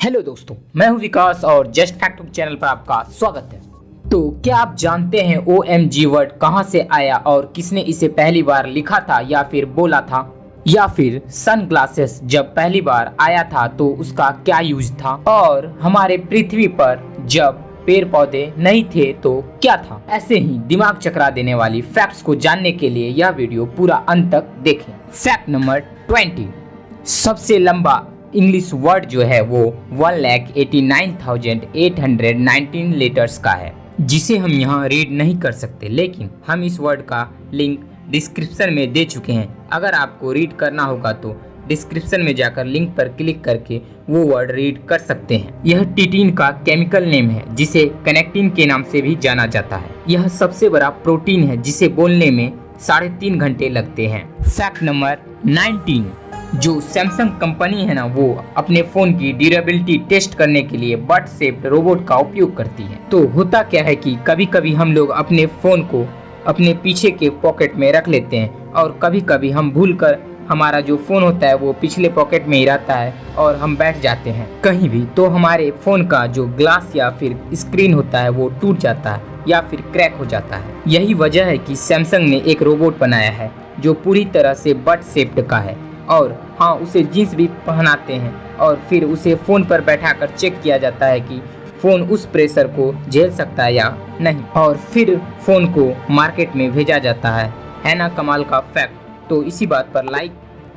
Hello दोस्तों, मैं हूं विकास और जस्ट फैक्ट चैनल पर आपका स्वागत है। तो क्या आप जानते हैं OMG वर्ड कहां से आया और किसने इसे पहली बार लिखा था या फिर बोला था, या फिर सनग्लासेस जब पहली बार आया था तो उसका क्या यूज था, और हमारे पृथ्वी पर जब पेड़ पौधे नहीं थे तो क्या था। ऐसे ही दिमाग चकरा देने वाली फैक्ट्स को जानने के लिए यह वीडियो पूरा अंत तक देखें। फैक्ट नंबर 20, सबसे लंबा इंग्लिश वर्ड जो है वो 1,89,819 लेटर्स का है, जिसे हम यहाँ रीड नहीं कर सकते, लेकिन हम इस वर्ड का लिंक डिस्क्रिप्शन में दे चुके हैं। अगर आपको रीड करना होगा तो डिस्क्रिप्शन में जाकर लिंक पर क्लिक करके वो वर्ड रीड कर सकते हैं। यह टिटिन का केमिकल नेम है, जिसे कनेक्टिन के नाम से भी जाना जाता है। यह सबसे बड़ा प्रोटीन है जिसे बोलने में 3.5 घंटे लगते हैं। फैक्ट नंबर 19, जो सैमसंग कंपनी है ना, वो अपने फोन की ड्यूरेबिलिटी टेस्ट करने के लिए बर्ड शेप्ड रोबोट का उपयोग करती है। तो होता क्या है कि कभी कभी हम लोग अपने फोन को अपने पीछे के पॉकेट में रख लेते हैं, और कभी कभी हम भूलकर हमारा जो फोन होता है वो पिछले पॉकेट में ही रहता है और हम बैठ जाते हैं कहीं भी, तो हमारे फोन का जो ग्लास या फिर स्क्रीन होता है वो टूट जाता है या फिर क्रैक हो जाता है। यही वजह है कि सैमसंग ने एक रोबोट बनाया है जो पूरी तरह से बर्ड शेप्ड का है, और हाँ, उसे जीन्स भी पहनाते हैं और फिर उसे फ़ोन पर बैठाकर चेक किया जाता है कि फ़ोन उस प्रेशर को झेल सकता है या नहीं, और फिर फ़ोन को मार्केट में भेजा जाता है ना। कमाल का फैक्ट। तो इसी बात पर लाइक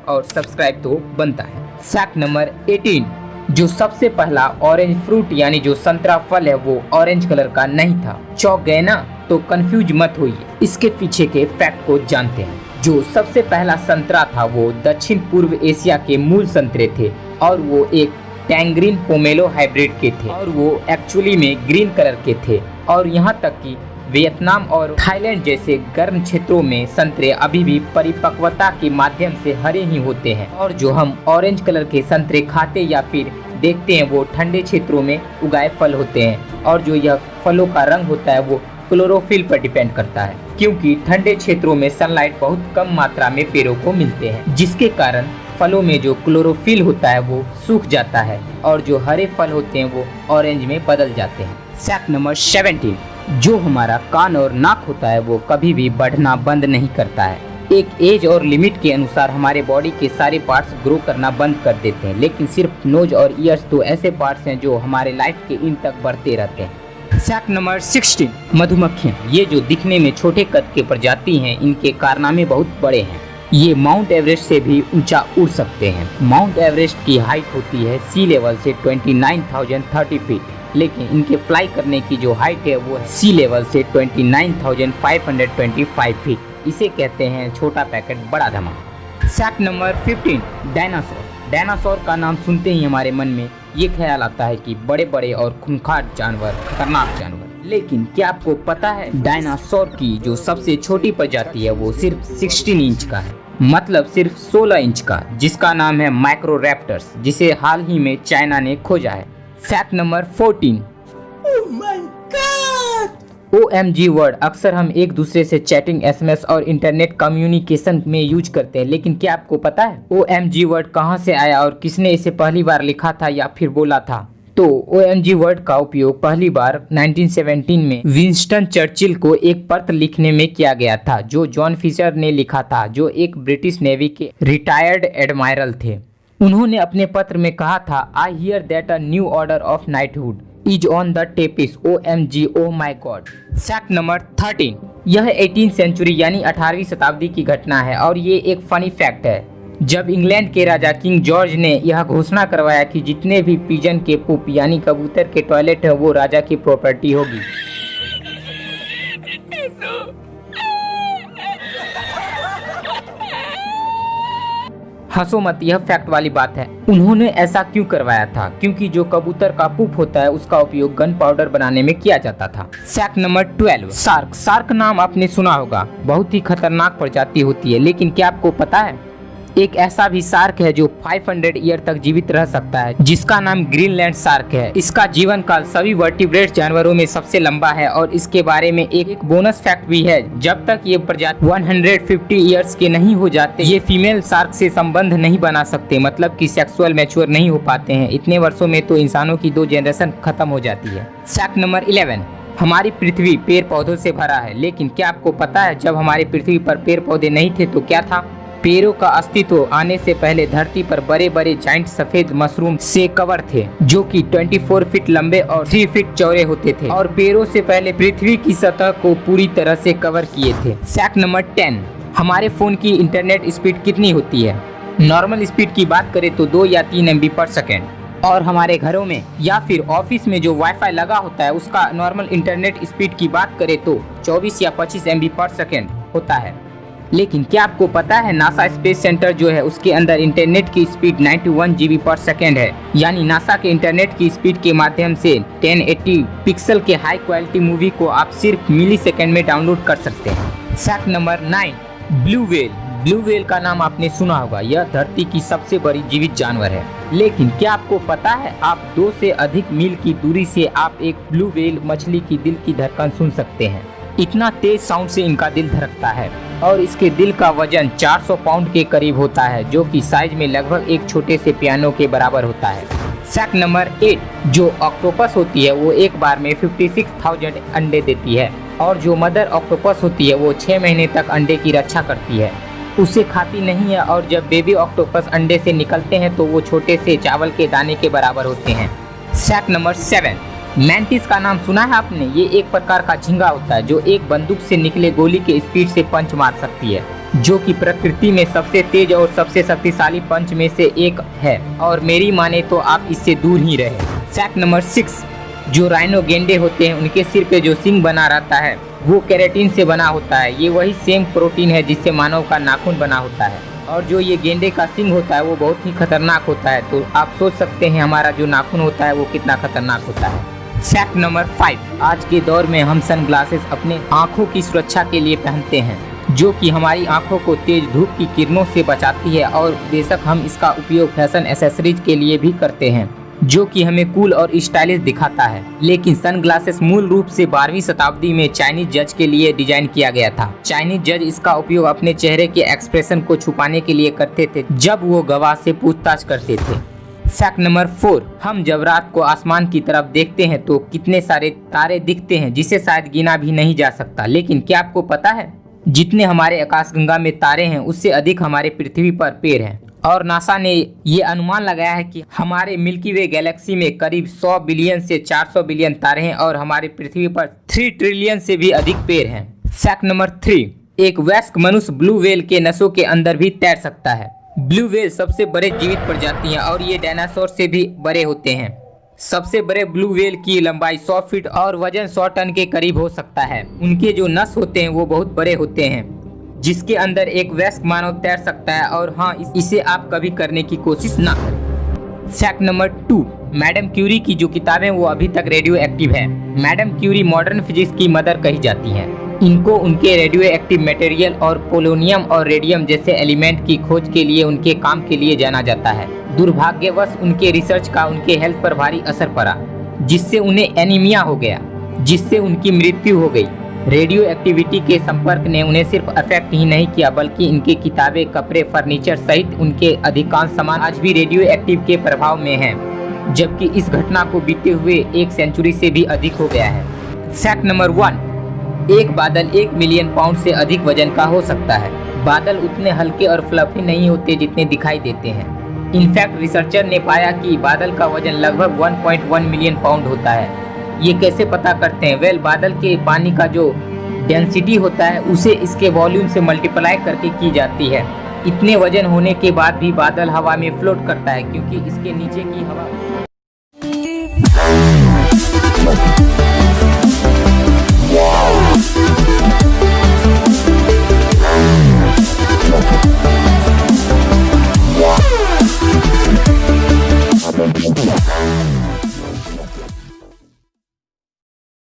और सब्सक्राइब तो बनता है। फैक्ट नंबर 18, जो सबसे पहला ऑरेंज फ्रूट यानी जो संतरा फल है वो ऑरेंज कलर का नहीं था। चौंक गए ना? तो कंफ्यूज मत होइए, इसके पीछे के फैक्ट को जानते हैं। जो सबसे पहला संतरा था वो दक्षिण पूर्व एशिया के मूल संतरे थे, और वो एक टैंगरीन पोमेलो हाइब्रिड के थे, और वो एक्चुअली में ग्रीन कलर के थे। और यहाँ तक कि वियतनाम और थाईलैंड जैसे गर्म क्षेत्रों में संतरे अभी भी परिपक्वता के माध्यम से हरे ही होते हैं, और जो हम ऑरेंज कलर के संतरे खाते या फिर देखते हैं वो ठंडे क्षेत्रों में उगाए फल होते हैं। और जो यह फलों का रंग होता है वो क्लोरोफिल पर डिपेंड करता है, क्योंकि ठंडे क्षेत्रों में सनलाइट बहुत कम मात्रा में पेड़ों को मिलते हैं, जिसके कारण फलों में जो क्लोरोफिल होता है वो सूख जाता है, और जो हरे फल होते हैं वो ऑरेंज में बदल जाते हैं। फैक्ट नंबर 17, जो हमारा कान और नाक होता है वो कभी भी बढ़ना बंद नहीं करता है। एक एज और लिमिट के अनुसार हमारे बॉडी के सारे पार्ट्स ग्रो करना बंद कर देते हैं, लेकिन सिर्फ नोज और ईयर्स तो ऐसे पार्ट्स हैं जो हमारे लाइफ के इन तक बढ़ते रहते हैं। फैक्ट नंबर 16, मधुमक्खियाँ, ये जो दिखने में छोटे कद के प्रजाति हैं, इनके कारनामे बहुत बड़े हैं। ये माउंट एवरेस्ट से भी ऊंचा उड़ सकते हैं। माउंट एवरेस्ट की हाइट होती है सी लेवल से 29,030 फीट, लेकिन इनके फ्लाई करने की जो हाइट है वो सी लेवल से 29,525 फीट। इसे कहते हैं छोटा पैकेट बड़ा धमाका। Fact number 15, dinosaur. डायनासोर का नाम सुनते ही हमारे मन में ये ख्याल आता है कि बड़े बड़े और खूंखार जानवर, खतरनाक जानवर, लेकिन क्या आपको पता है डायनासोर की जो सबसे छोटी प्रजाति है वो सिर्फ 16 इंच का है, मतलब सिर्फ 16 इंच का, जिसका नाम है माइक्रोरैप्टर्स, जिसे हाल ही में चाइना ने खोजा है। फैक्ट नंबर 14, OMG वर्ड अक्सर हम एक दूसरे से चैटिंग, SMS और इंटरनेट कम्युनिकेशन में यूज करते हैं, लेकिन क्या आपको पता है OMG वर्ड कहां से आया और किसने इसे पहली बार लिखा था या फिर बोला था? तो OMG वर्ड का उपयोग पहली बार 1917 में विंस्टन चर्चिल को एक पत्र लिखने में किया गया था, जो जॉन फिशर ने लिखा था, जो एक ब्रिटिश नेवी के रिटायर्ड एडमायरल थे। उन्होंने अपने पत्र में कहा था, I hear that a new order of knighthood is on the tapis, OMG, oh my God. Fact number 13, यह 18वीं सेंचुरी यानी 18वीं शताब्दी की घटना है, और ये एक फनी फैक्ट है। जब इंग्लैंड के राजा किंग जॉर्ज ने यह घोषणा करवाया कि जितने भी पिजन के पुप यानी कबूतर के टॉयलेट है वो राजा की प्रॉपर्टी होगी। हंसो मत, यह फैक्ट वाली बात है। उन्होंने ऐसा क्यों करवाया था? क्योंकि जो कबूतर का पुप होता है उसका उपयोग गन पाउडर बनाने में किया जाता था। Fact number 12, shark. शार्क नाम आपने सुना होगा, बहुत ही खतरनाक प्रजाति होती है, लेकिन क्या आपको पता है एक ऐसा भी शार्क है जो 500 ईयर तक जीवित रह सकता है, जिसका नाम ग्रीनलैंड शार्क है। इसका जीवन काल सभी वर्टिब्रेट जानवरों में सबसे लंबा है और इसके बारे में एक बोनस फैक्ट भी है। जब तक ये प्रजाति 150 ईयर्स के नहीं हो जाते, ये फीमेल शार्क से संबंध नहीं बना सकते, मतलब कि सेक्सुअल मैच्योर नहीं हो पाते हैं। इतने वर्षों में तो इंसानों की 2 जनरेशन खत्म हो जाती है। फैक्ट नंबर 11, हमारी पृथ्वी पेड़ पौधों से भरा है, लेकिन क्या आपको पता है जब हमारी पृथ्वी पर पेड़ पौधे नहीं थे तो क्या था? पेड़ों का अस्तित्व आने से पहले धरती पर बड़े बड़े जाइंट सफेद मशरूम से कवर थे, जो कि 24 फीट लंबे और 3 फीट चौड़े होते थे और पेड़ों से पहले पृथ्वी की सतह को पूरी तरह से कवर किए थे। फैक्ट नंबर 10, हमारे फोन की इंटरनेट स्पीड कितनी होती है? नॉर्मल स्पीड की बात करें तो 2 या 3 MB पर सेकेंड, और हमारे घरों में या फिर ऑफिस में जो वाईफाई लगा होता है उसका नॉर्मल इंटरनेट स्पीड की बात करें तो 24 या 25 MB पर सेकेंड होता है। लेकिन क्या आपको पता है नासा स्पेस सेंटर जो है उसके अंदर इंटरनेट की स्पीड 91 GB पर सेकेंड है, यानी नासा के इंटरनेट की स्पीड के माध्यम से 1080 पिक्सल के हाई क्वालिटी मूवी को आप सिर्फ मिली सेकेंड में डाउनलोड कर सकते हैं। Fact number 9, blue whale. Blue whale का नाम आपने सुना होगा, यह धरती की सबसे बड़ी जीवित जानवर है। लेकिन क्या आपको पता है आप 2 से अधिक मील की दूरी से आप एक ब्लू व्हेल मछली की दिल की धड़कन सुन सकते हैं। इतना तेज साउंड से इनका दिल धड़कता है और इसके दिल का वजन 400 पाउंड के करीब होता है, जो कि साइज में लगभग एक छोटे से पियानो के बराबर होता है। फैक्ट नंबर 8, जो ऑक्टोपस होती है वो एक बार में 56,000 अंडे देती है और जो मदर ऑक्टोपस होती है वो 6 महीने तक अंडे की रक्षा करती है, उसे खाती नहीं है और जब बेबी ऑक्टोपस अंडे से निकलते हैं तो वो छोटे से चावल के दाने के बराबर होते हैं। फैक्ट नंबर 7, मैंटिस का नाम सुना है आपने? ये एक प्रकार का झींगा होता है जो एक बंदूक से निकले गोली के स्पीड से पंच मार सकती है, जो कि प्रकृति में सबसे तेज और सबसे शक्तिशाली पंच में से एक है और मेरी माने तो आप इससे दूर ही रहे। फैक्ट नंबर 6, जो राइनो गेंडे होते हैं उनके सिर पे जो सींग बना रहता है वो केराटिन से बना होता है। ये वही सेम प्रोटीन है जिससे मानव का नाखून बना होता है और जो ये गेंडे का सींग होता है वो बहुत ही खतरनाक होता है। तो आप सोच सकते हैं हमारा जो नाखून होता है वो कितना खतरनाक होता है। फैक्ट नंबर 5, आज के दौर में हम सनग्लासेस अपने आँखों की सुरक्षा के लिए पहनते हैं, जो कि हमारी आँखों को तेज धूप की किरणों से बचाती है और बेशक हम इसका उपयोग फैशन एसेसरीज के लिए भी करते हैं, जो कि हमें कूल और स्टाइलिश दिखाता है। लेकिन सनग्लासेस मूल रूप से 12वीं शताब्दी में चाइनीज जज के लिए डिजाइन किया गया था। चाइनीज जज इसका उपयोग अपने चेहरे के एक्सप्रेशन को छुपाने के लिए करते थे जब वो गवाह से पूछताछ करते थे। फैक्ट नंबर 4, हम जब रात को आसमान की तरफ देखते हैं तो कितने सारे तारे दिखते हैं जिसे शायद गिना भी नहीं जा सकता। लेकिन क्या आपको पता है जितने हमारे आकाशगंगा में तारे हैं उससे अधिक हमारे पृथ्वी पर पेड़ हैं, और नासा ने ये अनुमान लगाया है कि हमारे मिल्की वे गैलेक्सी में करीब 100 बिलियन से 400 बिलियन तारे हैं और हमारी पृथ्वी पर 3 ट्रिलियन से भी अधिक पेड़ हैं। फैक्ट नंबर 3, एक वयस्क मनुष्य ब्लू व्हेल के नसों के अंदर भी तैर सकता है। ब्लू व्हेल सबसे बड़े जीवित प्रजाति हैं और ये डायनासोर से भी बड़े होते हैं। सबसे बड़े ब्लू व्हेल की लंबाई 100 फीट और वजन 100 टन के करीब हो सकता है। उनके जो नस होते हैं वो बहुत बड़े होते हैं, जिसके अंदर एक वयस्क मानव तैर सकता है, और हाँ, इसे आप कभी करने की कोशिश ना करें। फैक्ट नंबर 2, मैडम क्यूरी की जो किताबें वो अभी तक रेडियो एक्टिव है। मैडम क्यूरी मॉडर्न फिजिक्स की मदर कही जाती हैं। इनको उनके रेडियो एक्टिव मटेरियल और पोलोनियम और रेडियम जैसे एलिमेंट की खोज के लिए उनके काम के लिए जाना जाता है। दुर्भाग्यवश उनके रिसर्च का उनके हेल्थ पर भारी असर पड़ा, जिससे उन्हें एनीमिया हो गया, जिससे उनकी मृत्यु हो गई। रेडियो एक्टिविटी के संपर्क ने उन्हें सिर्फ अफेक्ट ही नहीं किया, बल्कि इनके किताबें, कपड़े, फर्नीचर सहित उनके अधिकांश सामान आज भी रेडियो एक्टिव के प्रभाव में हैं, जबकि इस घटना को बीते हुए 1 सेंचुरी से भी अधिक हो गया है। फैक्ट नंबर 1, एक बादल 1 मिलियन पाउंड से अधिक वजन का हो सकता है। बादल उतने हल्के और फ्लफी नहीं होते जितने दिखाई देते हैं। इनफैक्ट रिसर्चर ने पाया कि बादल का वजन लगभग 1.1 मिलियन पाउंड होता है। ये कैसे पता करते हैं? वेल, बादल के पानी का जो डेंसिटी होता है उसे इसके वॉल्यूम से मल्टीप्लाई करके की जाती है। इतने वजन होने के बाद भी बादल हवा में फ्लोट करता है, क्योंकि इसके नीचे की हवा